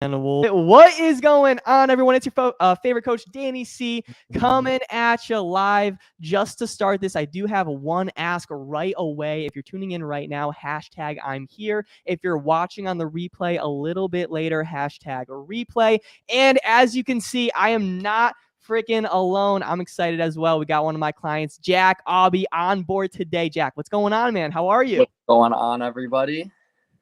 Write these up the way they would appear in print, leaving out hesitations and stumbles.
What is going on, everyone? It's your favorite coach, Danny C, coming at you live. Just to start this, I do have one ask right away. If you're tuning in right now, hashtag I'm here. If you're watching on the replay a little bit later, hashtag replay. And as you can see, I am not freaking alone. I'm excited as well. We got one of my clients, Jack Aube, on board today. Jack, what's going on, man? How are you? What's going on, everybody?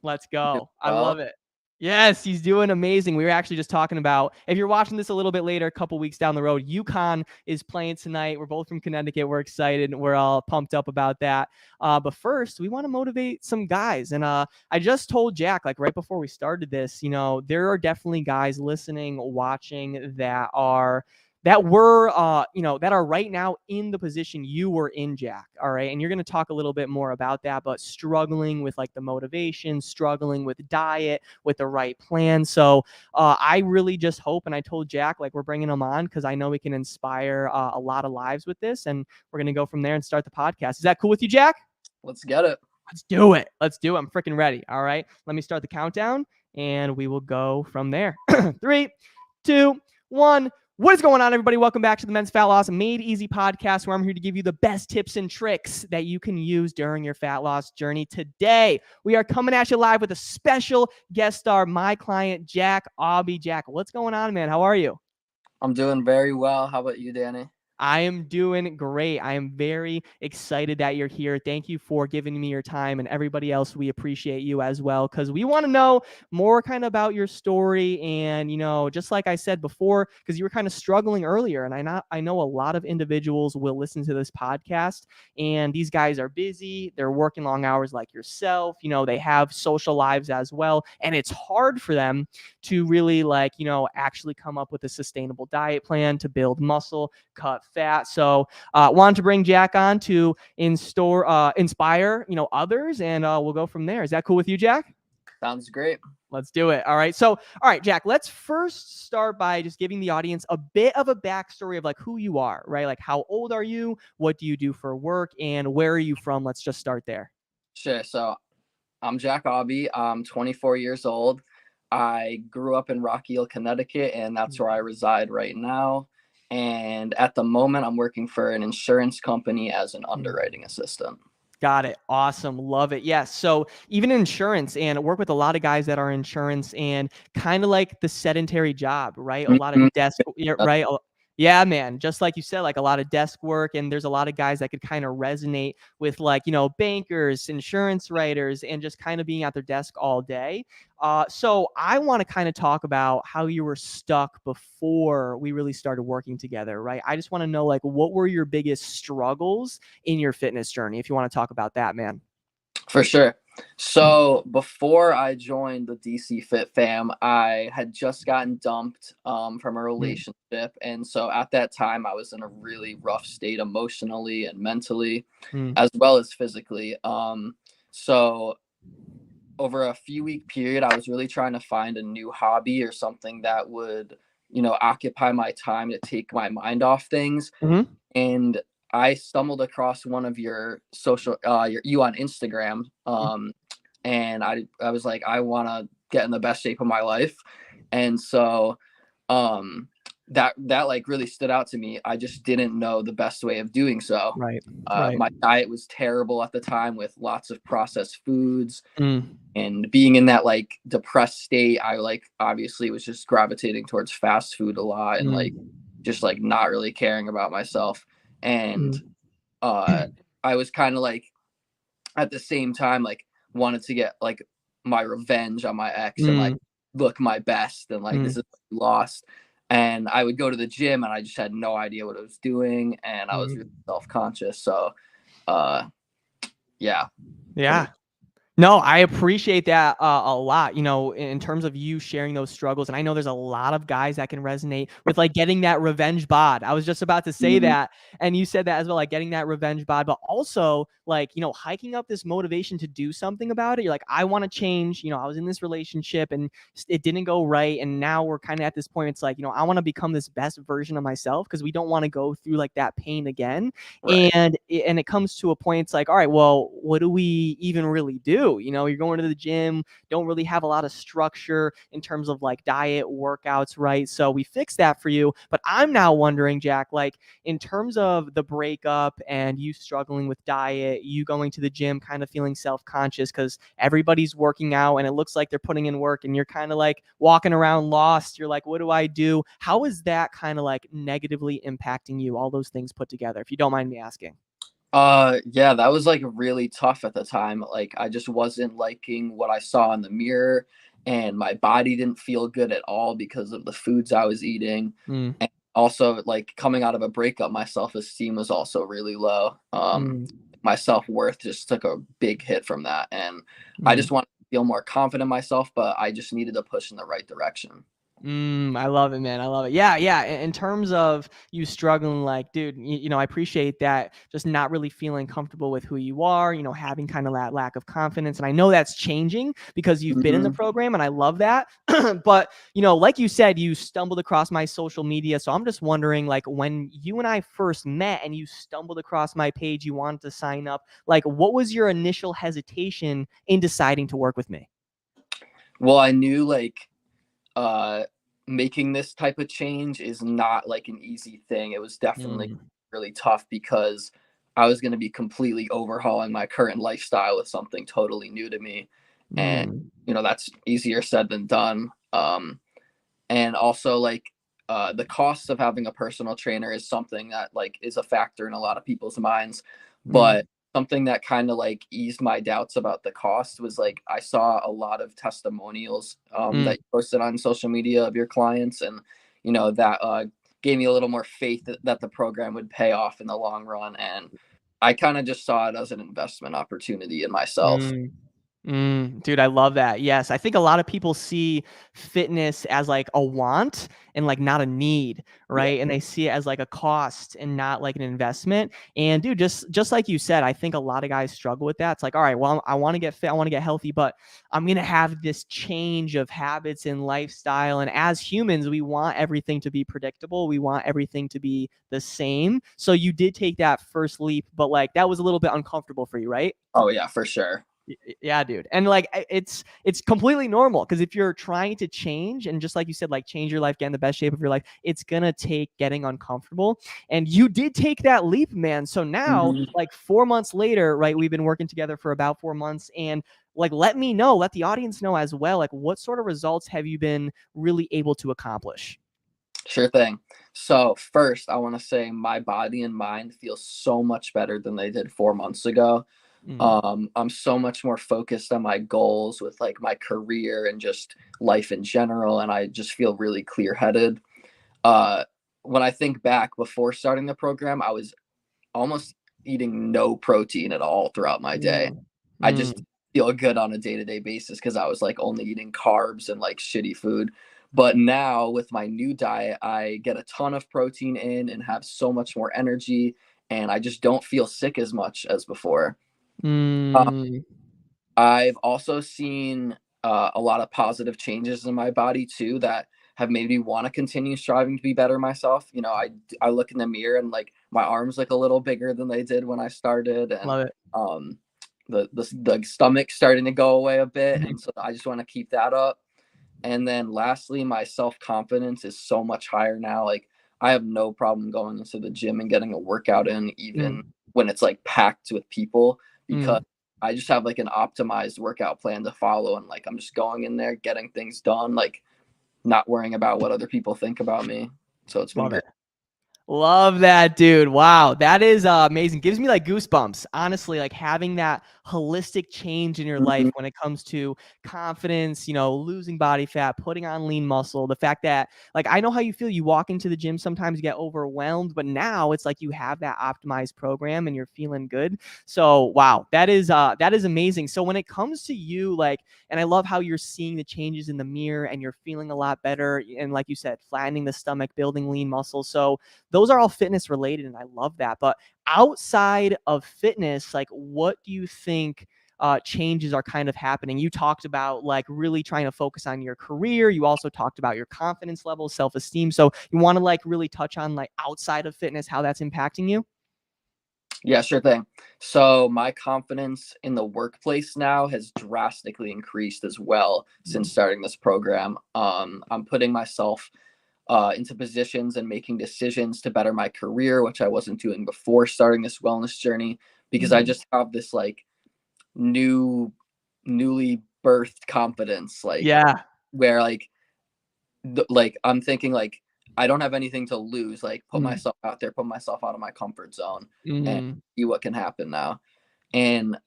Let's go. I Well, love it. Yes, he's doing amazing. We were actually just talking about, if you're watching this a little bit later, a couple weeks down the road, UConn is playing tonight. We're both from Connecticut. We're excited. We're all pumped up about that. But first, we want to motivate some guys. And I just told Jack, like right before we started this, there are definitely guys listening, watching that are right now in the position you were in, Jack. All right. And you're going to talk a little bit more about that, but struggling with like the motivation, struggling with diet, with the right plan. So I really just hope, and I told Jack, like, we're bringing him on because I know we can inspire a lot of lives with this. And we're going to go from there and start the podcast. Is that cool with you, Jack? let's get it. Let's do it. Let's do it. I'm freaking ready. All right. Let me start the countdown and we will go from there. 3, 2, 1. What is going on, everybody? Welcome back to the Men's Fat Loss Made Easy podcast, where I'm here to give you the best tips and tricks that you can use during your fat loss journey. Today, we are coming at you live with a special guest star, my client, Jack Aube. Jack, what's going on, man? How are you? I'm doing very well. How about you, Danny? I am doing great. I am very excited that you're here. Thank you for giving me your time, and everybody else, we appreciate you as well, because we want to know more kind of about your story. And, just like I said before, because you were kind of struggling earlier, and I know a lot of individuals will listen to this podcast, and these guys are busy. They're working long hours like yourself. They have social lives as well, and it's hard for them to really actually come up with a sustainable diet plan to build muscle, cut fat. So wanted to bring Jack on to inspire, others, and we'll go from there. Is that cool with you, Jack? Sounds great. Let's do it. All right. So, all right, Jack, let's first start by just giving the audience a bit of a backstory of like who you are, right? Like, how old are you? What do you do for work? And where are you from? Let's just start there. Sure. So I'm Jack Aube. I'm 24 years old. I grew up in Rock Hill, Connecticut, and that's where I reside right now. And at the moment, I'm working for an insurance company as an underwriting assistant. Got it. Awesome. Love it. Yes. So even insurance, and I work with a lot of guys that are insurance, and kind of like the sedentary job, right? A lot of desk, right? Yeah, man. Just like you said, like a lot of desk work, and there's a lot of guys that could kind of resonate with bankers, insurance writers, and just kind of being at their desk all day. So I want to kind of talk about how you were stuck before we really started working together, right? I just want to know, like, what were your biggest struggles in your fitness journey, if you want to talk about that, man. For sure. So before I joined the DC Fit Fam, I had just gotten dumped from a relationship. And so at that time, I was in a really rough state emotionally and mentally, as well as physically. So over a few-week period, I was really trying to find a new hobby or something that would, occupy my time to take my mind off things. And I stumbled across one of your you on Instagram. And I was like, I want to get in the best shape of my life. And so, that like really stood out to me. I just didn't know the best way of doing so. Right. My diet was terrible at the time, with lots of processed foods, and being in that like depressed state, I obviously was just gravitating towards fast food a lot, and just not really caring about myself. And I was kind of at the same time wanted to get my revenge on my ex and look my best, and this is lost. And I would go to the gym and I just had no idea what I was doing, and I was really self-conscious. So yeah. No, I appreciate that a lot, in terms of you sharing those struggles. And I know there's a lot of guys that can resonate with getting that revenge bod. I was just about to say that. And you said that as well, getting that revenge bod, but also hiking up this motivation to do something about it. You're like, I want to change. I was in this relationship and it didn't go right. And now we're kind of at this point. It's I want to become this best version of myself, because we don't want to go through that pain again. Right. And it comes to a point. It's all right, well, what do we even really do? do. You know, you're going to the gym, don't really have a lot of structure in terms of like diet, workouts, right? So we fixed that for you. But I'm now wondering, Jack, like in terms of the breakup and you struggling with diet, you going to the gym, kind of feeling self-conscious because everybody's working out and it looks like they're putting in work and you're kind of like walking around lost. You're like, what do I do? How is that kind of like negatively impacting you? All those things put together, if you don't mind me asking. Yeah, that was like really tough at the time. Like I just wasn't liking what I saw in the mirror, and my body didn't feel good at all because of the foods I was eating. Mm, And also like coming out of a breakup, my self-esteem was also really low. mm, My self-worth just took a big hit from that. And I mm. just wanted to feel more confident in myself, but I just needed to push in the right direction. I love it, man. I love it. Yeah, yeah. In terms of you struggling, like, dude, I appreciate that. Just not really feeling comfortable with who you are. Having kind of that lack of confidence, and I know that's changing because you've been in the Mhm. program, and I love that. But like you said, you stumbled across my social media, so I'm just wondering, like, when you and I first met, and you stumbled across my page, you wanted to sign up. Like, what was your initial hesitation in deciding to work with me? Well, I knew like uh making this type of change is not like an easy thing. It was definitely Mm, really tough because I was going to be completely overhauling my current lifestyle with something totally new to me. And mm, that's easier said than done. And also like the cost of having a personal trainer is something that like is a factor in a lot of people's minds. mm, But something that kind of like eased my doubts about the cost was like I saw a lot of testimonials that mm. you posted on social media of your clients, and that gave me a little more faith that the program would pay off in the long run. And I kind of just saw it as an investment opportunity in myself. Mm. Dude, I love that. Yes, I think a lot of people see fitness as like a want and like not a need, Yeah. right? And they see it as like a cost and not like an investment. And dude, just like you said, I think a lot of guys struggle with that. It's like, all right, well, I want to get fit, I want to get healthy, but I'm gonna have this change of habits and lifestyle. And as humans, we want everything to be predictable. We want everything to be the same. So you did take that first leap, but like that was a little bit uncomfortable for you, right? Oh yeah, for sure. Yeah, dude. And like it's completely normal because if you're trying to change and just like you said, like change your life, get in the best shape of your life, it's gonna take getting uncomfortable. And you did take that leap, man. So now, Mhm. like 4 months later, right? We've been working together for about 4 months. And like let me know, let the audience know as well, like what sort of results have you been really able to accomplish? Sure thing. So first, I want to say my body and mind feel so much better than they did 4 months ago. Mm, I'm so much more focused on my goals with like my career and just life in general, and I just feel really clear headed. Uh, when I think back before starting the program, I was almost eating no protein at all throughout my day. mm, I just mm, feel good on a day-to-day basis because I was like only eating carbs and like shitty food. But now with my new diet, I get a ton of protein in and have so much more energy, and I just don't feel sick as much as before. Uh, mm, I've also seen a lot of positive changes in my body too that have made me want to continue striving to be better myself. I look in the mirror and like my arms look a little bigger than they did when I started, and love it. um, the stomach starting to go away a bit, Mhm, and so I just want to keep that up. And then lastly, my self confidence is so much higher now. Like I have no problem going into the gym and getting a workout in, even mm, when it's like packed with people, because mm. I just have like an optimized workout plan to follow, and like I'm just going in there, getting things done, like not worrying about what other people think about me. So it's been Love great. it. Love that, dude. Wow, that is amazing. Gives me like goosebumps. Honestly, like having that holistic change in your life Mhm. when it comes to confidence, losing body fat, putting on lean muscle. The fact that like I know how you feel. You walk into the gym, sometimes you get overwhelmed, but now it's like you have that optimized program and you're feeling good. So, wow, that is amazing. So when it comes to you like and I love how you're seeing the changes in the mirror and you're feeling a lot better and like you said, flattening the stomach, building lean muscle. So those are all fitness related and I love that. But outside of fitness, like what do you think changes are kind of happening? You talked about like really trying to focus on your career. You also talked about your confidence level, self-esteem. So you want to like really touch on like outside of fitness, how that's impacting you? Yeah, sure thing. So my confidence in the workplace now has drastically increased as well since starting this program. I'm putting myself into positions and making decisions to better my career, which I wasn't doing before starting this wellness journey, because I Mhm. just have this like new, newly birthed confidence, like Yeah. where like I'm thinking like I don't have anything to lose. Like put Mm. myself out there, put myself out of my comfort zone, and Mhm. see what can happen now. And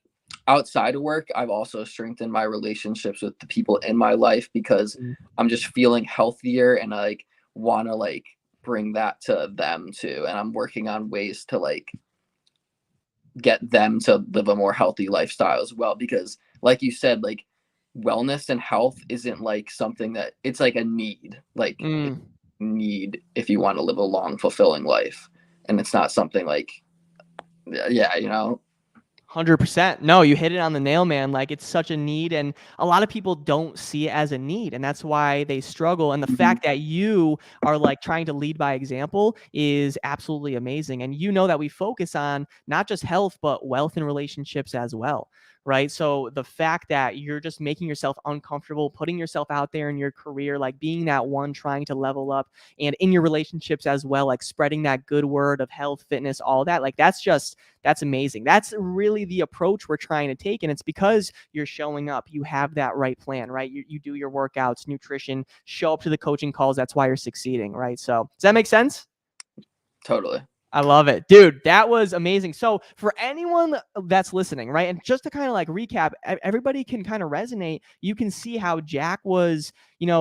outside of work, I've also strengthened my relationships with the people in my life because Mm. I'm just feeling healthier and I like want to like bring that to them too. And I'm working on ways to like get them to live a more healthy lifestyle as well. Because like you said, like wellness and health isn't like something that it's like a need. Like it's Mm. a need if you want to live a long, fulfilling life. And it's not something like yeah, 100%. No, you hit it on the nail, man. Like it's such a need, and a lot of people don't see it as a need, and that's why they struggle. And the Mhm. fact that you are like trying to lead by example is absolutely amazing. And you know that we focus on not just health, but wealth and relationships as well. Right. So the fact that you're just making yourself uncomfortable, putting yourself out there in your career, like being that one trying to level up and in your relationships as well, like spreading that good word of health, fitness, all that, like that's amazing. That's really the approach we're trying to take. And it's because you're showing up. You have that right plan, right? You do your workouts, nutrition, show up to the coaching calls. That's why you're succeeding, right? So does that make sense? Totally. I love it. Dude, that was amazing. So, for anyone that's listening, right? And just to kind of like recap, everybody can kind of resonate. You can see how Jack was,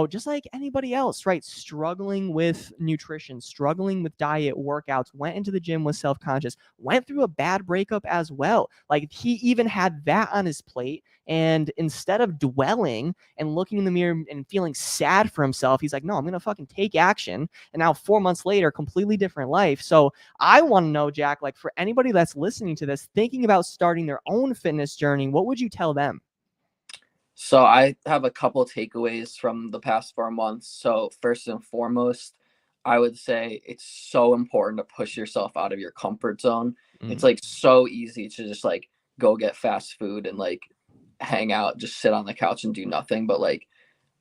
just like anybody else, right? Struggling with nutrition, struggling with diet, workouts, went into the gym, was self conscious, went through a bad breakup as well. Like, he even had that on his plate. And instead of dwelling and looking in the mirror and feeling sad for himself, he's like, no, I'm going to fucking take action. And now, 4 months later, completely different life. So, I want to know, Jack, like for anybody that's listening to this, thinking about starting their own fitness journey, what would you tell them? So I have a couple takeaways from the past 4 months. So first and foremost, I would say it's so important to push yourself out of your comfort zone. It's Mm. like so easy to just like go get fast food and like hang out, just sit on the couch and do nothing. But like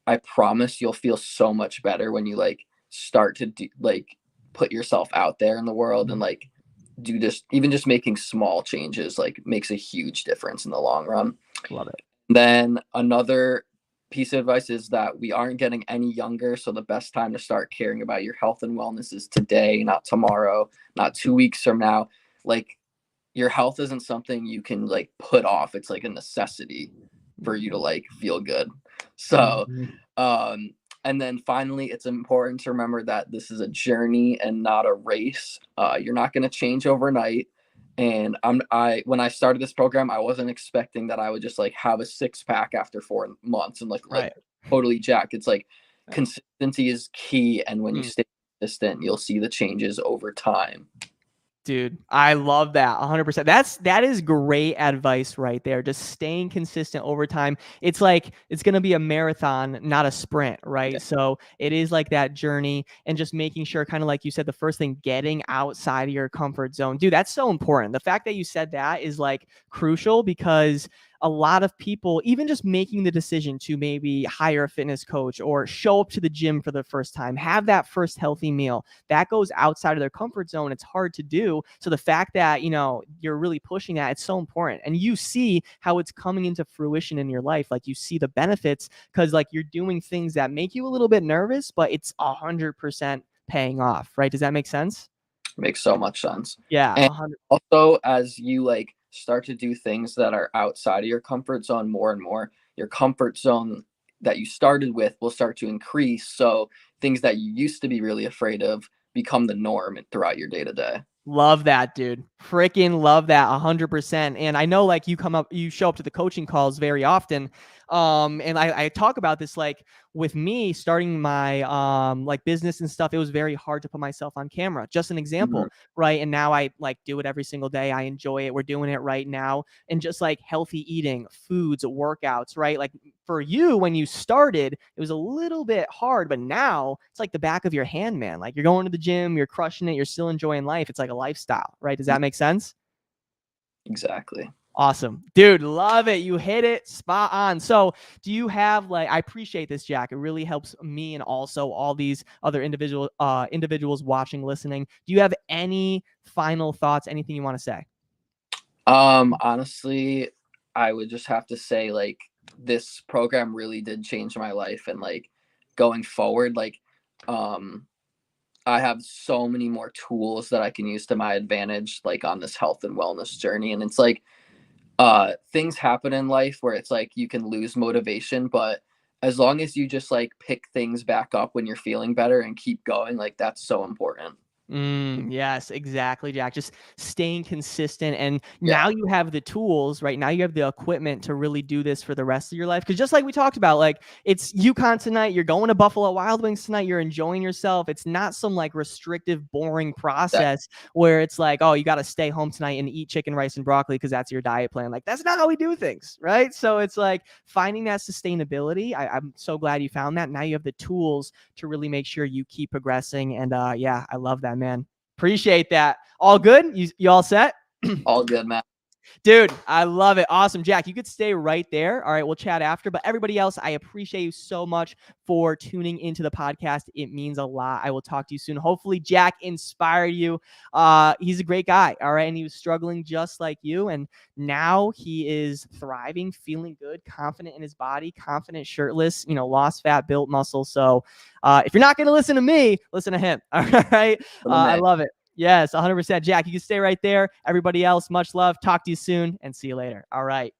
I promise you'll feel so much better when you like start to do like put yourself out there in the world and Mm. like do just even just making small changes like makes a huge difference in the long run. Love it. Then another piece of advice is that we aren't getting any younger. So the best time to start caring about your health and wellness is today, not tomorrow, not 2 weeks from now. Like your health isn't something you can like put off. It's like a necessity for you to like feel good. So, Mhm. um, and then finally, it's important to remember that this is a journey and not a race. You're not going to change overnight. And I when I started this program, I wasn't expecting that I would just like have a six pack after 4 months and look like Right. totally jacked. It's like Right. consistency is key, and when you Mm. stay consistent, you'll see the changes over time. Dude, I love that 100%. That is great advice right there. Just staying consistent over time. It's like it's going to be a marathon, not a sprint, right? Yeah. So, it is like that journey and just making sure kind of like you said the first thing getting outside of your comfort zone. Dude, that's so important. The fact that you said that is like crucial because a lot of people even just making the decision to maybe hire a fitness coach or show up to the gym for the first time, have that first healthy meal that goes outside of their comfort zone. It's hard to do. So the fact that, you're really pushing that, it's so important. And you see how it's coming into fruition in your life. Like you see the benefits because like you're doing things that make you a little bit nervous, but it's 100% paying off, right? Does that make sense? Makes so much sense. Yeah, And 100. also, as you like start to do things that are outside of your comfort zone more and more, your comfort zone that you started with will start to increase. So things that you used to be really afraid of become the norm throughout your day to day. Love that, dude. Freaking love that 100%. And I know like you show up to the coaching calls very often. And I talk about this like with me starting my like business and stuff, it was very hard to put myself on camera. Just an Mhm. example, right? And now I like do it every single day. I enjoy it. We're doing it right now. And just like healthy eating, foods, workouts, right? Like for you when you started, it was a little bit hard, but now it's like the back of your hand, man. Like you're going to the gym, you're crushing it, you're still enjoying life. It's like a lifestyle, right? Does that make sense? Exactly. Awesome. Dude, love it. You hit it spot on. So do you have like, I appreciate this, Jack. It really helps me and also all these other individuals watching, listening. Do you have any final thoughts, anything you want to say? Honestly, I would just have to say like this program really did change my life, and like going forward, like um I have so many more tools that I can use to my advantage, like on this health and wellness journey. And it's like things happen in life where it's like you can lose motivation, but as long as you just like pick things back up when you're feeling better and keep going, like that's so important. Yes, exactly, Jack. Just staying consistent. And Yeah, now you have the tools, right? Now you have the equipment to really do this for the rest of your life. Because just like we talked about, like it's UConn tonight, you're going to Buffalo Wild Wings tonight, you're enjoying yourself. It's not some like restrictive, boring that, process where it's like, oh, you got to stay home tonight and eat chicken, rice, and broccoli because that's your diet plan. Like that's not how we do things, right? So it's like finding that sustainability. I'm so glad you found that. Now you have the tools to really make sure you keep progressing. And yeah, I love that, man. Appreciate that. All good? You all set? all good, man. Dude, I love it. Awesome. Jack, you could stay right there. All right, we'll chat after. But everybody else, I appreciate you so much for tuning into the podcast. It means a lot. I will talk to you soon. Hopefully, Jack inspired you. He's a great guy. All right. And he was struggling just like you. And now he is thriving, feeling good, confident in his body, confident, shirtless, lost fat, built muscle. So if you're not going to listen to me, listen to him. All right. I love it. Yes, 100%. Jack, you can stay right there. Everybody else, much love. Talk to you soon and see you later. All right.